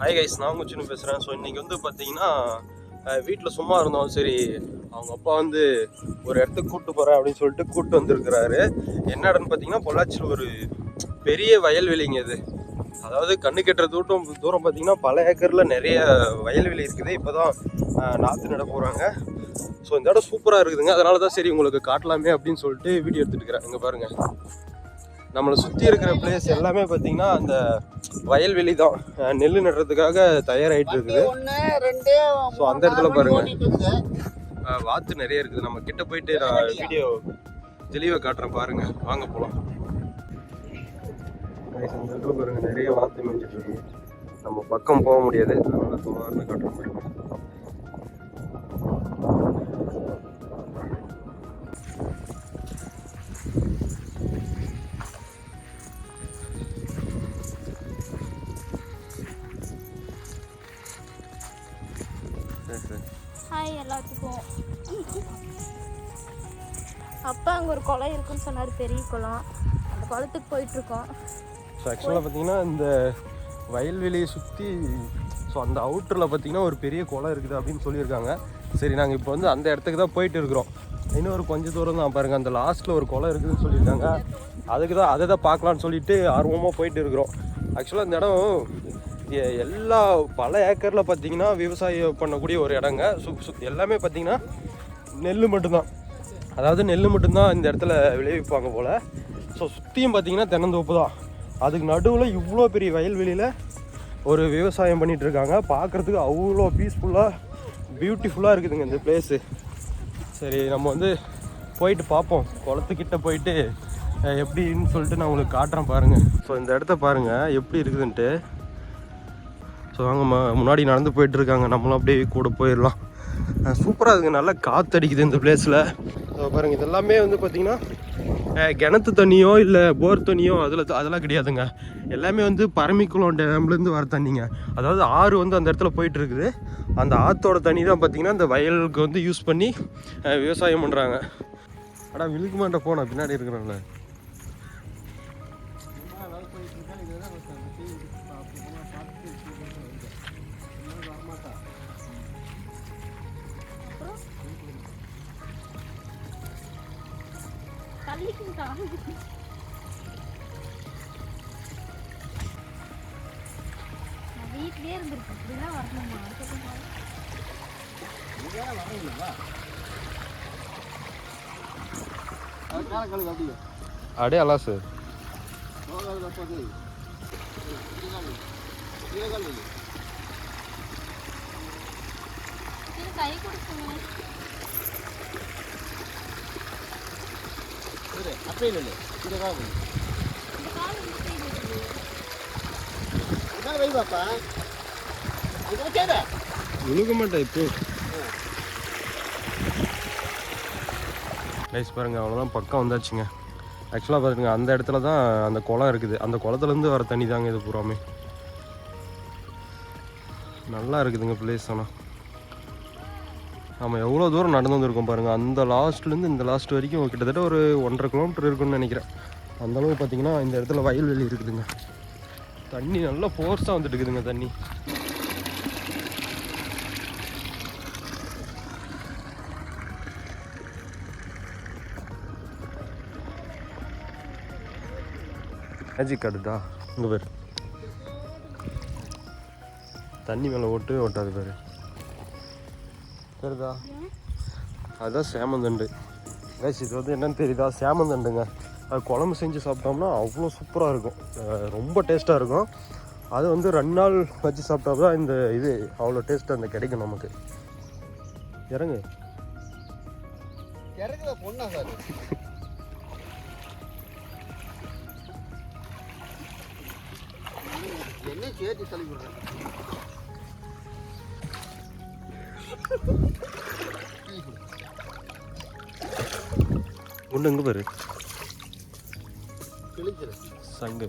Hi guys, நான் முச்சுன்னு பேசுகிறேன். So இன்றைக்கி வந்து பார்த்தீங்கன்னா வீட்டில் சும்மா இருந்தோம். சரி, அவங்க அப்பா வந்து ஒரு இடத்துக்கு கூப்பிட்டு போகிறேன் அப்படின்னு சொல்லிட்டு கூப்பிட்டு வந்திருக்கிறாரு. என்ன இடம்னு பார்த்தீங்கன்னா பொள்ளாச்சியில் ஒரு பெரிய வயல்வெளிங்க இது. அதாவது கண்ணு கெட்டுற தூரம் பார்த்தீங்கன்னா பல ஏக்கரில் நிறைய வயல்வெளி இருக்குது. இப்போ தான் நாற்று நட போகிறாங்க. ஸோ இந்த இடம் சூப்பராக இருக்குதுங்க. அதனால தான் சரி உங்களுக்கு காட்டலாமே அப்படின்னு சொல்லிட்டு வீடியோ எடுத்துகிட்டு இருக்கிறேன். இங்கே பாருங்கள், நம்மளை சுற்றி இருக்கிற பிளேஸ் எல்லாமே பார்த்தீங்கன்னா அந்த வயல்வெளி தான். நெல் நடுறதுக்காக தயாராகிட்டு இருக்குது. ஸோ அந்த இடத்துல பாருங்க வாத்து நிறைய இருக்குது. நம்ம கிட்ட போயிட்டு நான் வீடியோ தெளிவாக காட்டுறேன், பாருங்க. வாங்க போகலாம். அந்த இடத்துல பாருங்க நிறைய வாத்து மேய்ச்சிட்டு இருக்கு. நம்ம பக்கம் போக முடியாது, அதனால தூரமாக காட்டுறோம் பாருங்க. ஹாய் எல்லாத்துக்கும். அப்பா அங்கே ஒரு குளம் இருக்குன்னு சொன்னார், பெரிய குளம். அந்த குளத்துக்கு போயிட்டுருக்கோம். ஸோ ஆக்சுவலாக பார்த்தீங்கன்னா இந்த வயல்வெளியை சுற்றி ஸோ அந்த அவுட்டரில் பார்த்தீங்கன்னா ஒரு பெரிய குளம் இருக்குது அப்படின்னு சொல்லியிருக்காங்க. சரி, நாங்கள் இப்போ வந்து அந்த இடத்துக்கு தான் போயிட்டு இருக்கிறோம். இன்னும் ஒரு கொஞ்சம் தூரம் தான் பாருங்கள், அந்த லாஸ்ட்டில் ஒரு குளம் இருக்குதுன்னு சொல்லியிருக்காங்க. அதை தான் பார்க்கலான்னு சொல்லிட்டு ஆர்வமாக போயிட்டு இருக்கிறோம். ஆக்சுவலாக இந்த இடம் எல்லா பல ஏக்கரில் பார்த்தீங்கன்னா விவசாயம் பண்ணக்கூடிய ஒரு இடங்க. எல்லாமே பார்த்தீங்கன்னா நெல் மட்டும்தான். அதாவது நெல் மட்டும்தான் இந்த இடத்துல விளைவிப்பாங்க போல். ஸோ சுற்றியும் பார்த்தீங்கன்னா தென்னந்தோப்பு தான். அதுக்கு நடுவில் இவ்வளோ பெரிய வயல்வெளியில் ஒரு விவசாயம் பண்ணிகிட்ருக்காங்க. பார்க்குறதுக்கு அவ்வளோ பீஸ்ஃபுல்லாக பியூட்டிஃபுல்லாக இருக்குதுங்க இந்த பிளேஸு. சரி, நம்ம வந்து போயிட்டு பார்ப்போம். குளத்துக்கிட்ட போயிட்டு எப்படின்னு சொல்லிட்டு நான் உங்களுக்கு காட்டுறேன் பாருங்கள். ஸோ இந்த இடத்த பாருங்கள் எப்படி இருக்குதுன்ட்டு. ஸோ வாங்க முன்னாடி நடந்து போயிட்டுருக்காங்க, நம்மளும் அப்படியே கூட போயிடலாம். சூப்பராக இருக்குங்க, நல்லா காற்றடிக்குது இந்த பிளேஸில். பாருங்கள், இதெல்லாமே வந்து பார்த்திங்கன்னா கிணத்து தண்ணியோ இல்லை போர் தண்ணியோ அதெல்லாம் கிடையாதுங்க. எல்லாமே வந்து பரமிக்குளம் டேம்லேருந்து வர தண்ணிங்க. அதாவது ஆறு வந்து அந்த இடத்துல போயிட்டு இருக்குது. அந்த ஆற்றோட தண்ணி தான் பார்த்திங்கன்னா இந்த வயலுக்கு வந்து யூஸ் பண்ணி விவசாயம் பண்ணுறாங்க. ஆனால் விழுக்குமாண்ட போனா பின்னாடி இருக்கிறாங்கள. வீட்லயே இருந்திருக்கு, இப்படிலாம் வரணுமா? அடே அல்லா சார், கை கொடுக்குங்க. விழுக மாட்டேன் இப்போ. ரைஸ் பாருங்கள், அவ்வளோதான் பக்கம் வந்தாச்சுங்க. ஆக்சுவலாக பாருங்க, அந்த இடத்துல தான் அந்த குளம் இருக்குது. அந்த குளத்துலேருந்து வர தண்ணி தாங்க இது பூராமே. நல்லா இருக்குதுங்க பிளேஸ். ஆனால் நம்ம எவ்வளோ தூரம் நடந்து வந்திருக்கோம் பாருங்கள். அந்த லாஸ்ட்லேருந்து இந்த லாஸ்ட் வரைக்கும் கிட்டத்தட்ட ஒரு 1.5 கிலோமீட்டர் இருக்குன்னு நினைக்கிறேன். அந்தளவு பார்த்திங்கன்னா இந்த இடத்துல வயல்வெளி இருக்குதுங்க. தண்ணி நல்லா ஃபோர்ஸாக வந்துட்டு இருக்குதுங்க தண்ணி. மேஜிக் கார்டுடா இங்கே பேர். தண்ணி மேலே ஓட்டாது பேர். சரிதா, அதுதான் சேமந்தண்டு. கைஸ், இது வந்து என்னன்னு தெரியுதா? சேமந்தண்டுங்க. அது குழம்பு செஞ்சு சாப்பிட்டோம்னா அவ்வளோ சூப்பராக இருக்கும், ரொம்ப டேஸ்ட்டாக இருக்கும். அது வந்து 2 நாள் வச்சு சாப்பிட்டா தான் இந்த இது அவ்வளோ டேஸ்ட்டாக அந்த கிடைக்கும் நமக்கு. இறங்கு பொண்ணா சார். என்ன சேர்த்து தள்ளி விடுறேன். ஒன்று எங்கே பாரு சங்கு.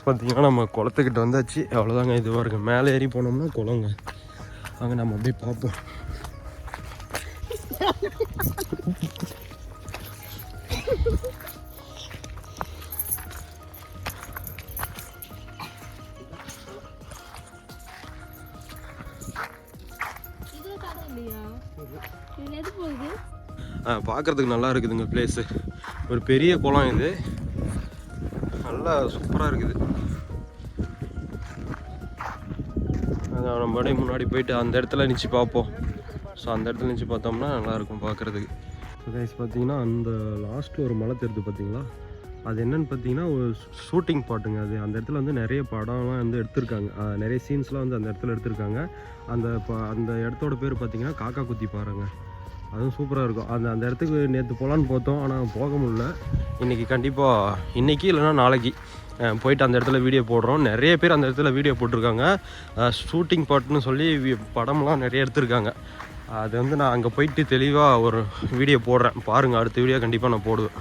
பார்த்தீங்கன்னா நம்ம குளத்துக்கிட்ட வந்தாச்சு. அவ்வளோதாங்க, இதுவாக இருக்கு. மேலே ஏறி போனோம்னா குளங்க. அங்கே நம்ம அப்படியே பார்ப்போம். இதில் எது போகுது? பார்க்குறதுக்கு நல்லா இருக்குதுங்க பிளேஸு. ஒரு பெரிய குளம் இது, நல்லா சூப்பராக இருக்குது. நம்ம அப்படியே முன்னாடி போயிட்டு அந்த இடத்துல நிச்சு பார்ப்போம். ஸோ அந்த இடத்துல நிச்சு பார்த்தோம்னா நல்லாயிருக்கும் பார்க்குறதுக்கு. கைஸ் பார்த்தீங்கன்னா அந்த லாஸ்ட்டில் ஒரு மலை தெரியுது பார்த்தீங்களா, அது என்னென்னு பார்த்தீங்கன்னா ஒரு ஷூட்டிங் பாட்டுங்க. அது அந்த இடத்துல வந்து நிறைய படம்லாம் வந்து எடுத்திருக்காங்க, நிறைய சீன்ஸ்லாம் வந்து அந்த இடத்துல எடுத்திருக்காங்க. அந்த இடத்தோட பேர் பார்த்தீங்கன்னா காக்கா குத்தி பாருங்க. அதுவும் சூப்பராக இருக்கும். அந்த இடத்துக்கு நேற்று போகலான்னு பார்த்தோம், ஆனால் போக முடியல. இன்றைக்கி கண்டிப்பாக, இன்றைக்கி இல்லைன்னா நாளைக்கு போயிட்டு அந்த இடத்துல வீடியோ போடுறோம். நிறைய பேர் அந்த இடத்துல வீடியோ போட்டிருக்காங்க. ஷூட்டிங் பாட்டுன்னு சொல்லி படம்லாம் நிறைய எடுத்திருக்காங்க. அது வந்து நான் அங்கே போயிட்டு தெளிவாக ஒரு வீடியோ போடுறேன் பாருங்கள். அடுத்த வீடியோ கண்டிப்பாக நான் போடுவேன்.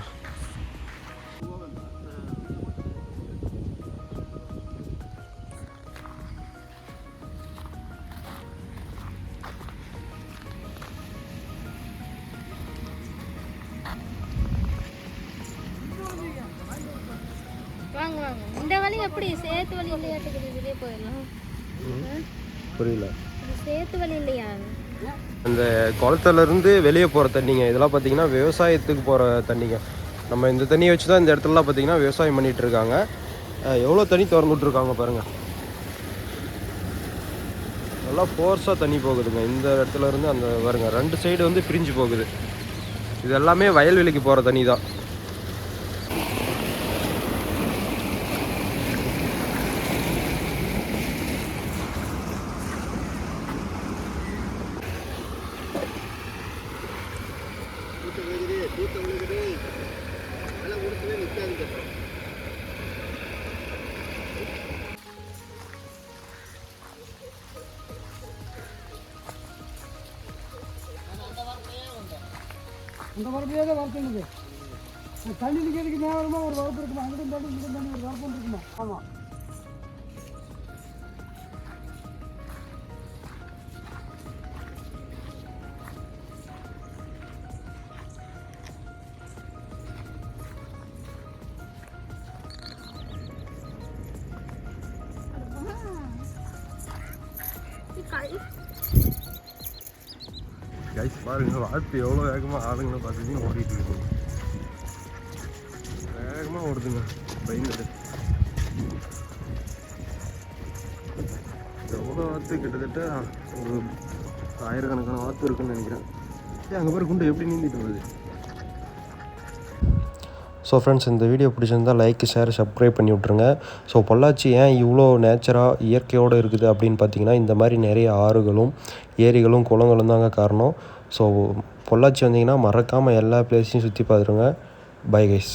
வாங்க வாங்க. இந்த வழி எப்படி சேத்து வழி இல்லையாட்டுக்குது? இதுலேயே போயிடலாம். புரியல. இது சேத்து வழி இல்லையா? அந்த குளத்துலேருந்து வெளியே போகிற தண்ணிங்க இதெல்லாம் பார்த்தீங்கன்னா விவசாயத்துக்கு போகிற தண்ணிங்க. நம்ம இந்த தண்ணியை வச்சு தான் இந்த இடத்துலலாம் பார்த்தீங்கன்னா விவசாயம் பண்ணிகிட்டு இருக்காங்க. எவ்வளோ தண்ணி திறந்து விட்ருக்காங்க பாருங்கள். நல்லா ஃபோர்ஸாக தண்ணி போகுதுங்க இந்த இடத்துலேருந்து. அந்த பாருங்க 2 சைடு வந்து பிரிஞ்சு போகுது. இது எல்லாமே வயல்வெளிக்கு போகிற தண்ணி தான். அந்த வரப்பையே தான் வரத்துனுது. தண்ணி நிற்கிறதுக்கு நேரமாக ஒரு வரப்பு இருக்குமா, அங்கிட்டும் தண்ணி இங்கிட்டும் தண்ணி ஒரு வரப்பு இருக்குமா. ஆமாம், கைஸ் பாருங்க, வாத்து எவ்வளோ வேகமாக ஆளுங்களை பார்த்துட்டு ஓடிட்டு இருக்குங்க. வேகமாக ஓடுதுங்க பயந்துட்டு. எவ்வளோ வாத்து, கிட்டத்தட்ட ஒரு 1000கணக்கான வாத்து இருக்குன்னு நினைக்கிறேன். அங்கே பாரு குண்டு எப்படி நீந்திட்டு வருது. ஸோ ஃப்ரெண்ட்ஸ், இந்த வீடியோ பிடிச்சிருந்தால் லைக், ஷேர், சப்ஸ்கிரைப் பண்ணி விட்ருங்க. ஸோ பொள்ளாச்சி ஏன் இவ்வளோ நேச்சராக இயற்கையோடு இருக்குது அப்படின்னு பார்த்தீங்கன்னா, இந்த மாதிரி நிறைய ஆறுகளும் ஏரிகளும் குளங்களும் தாங்க காரணம். ஸோ பொள்ளாச்சி வந்தீங்கன்னா மறக்காமல் எல்லா பிளேஸையும் சுற்றி பார்த்துருங்க. Bye guys.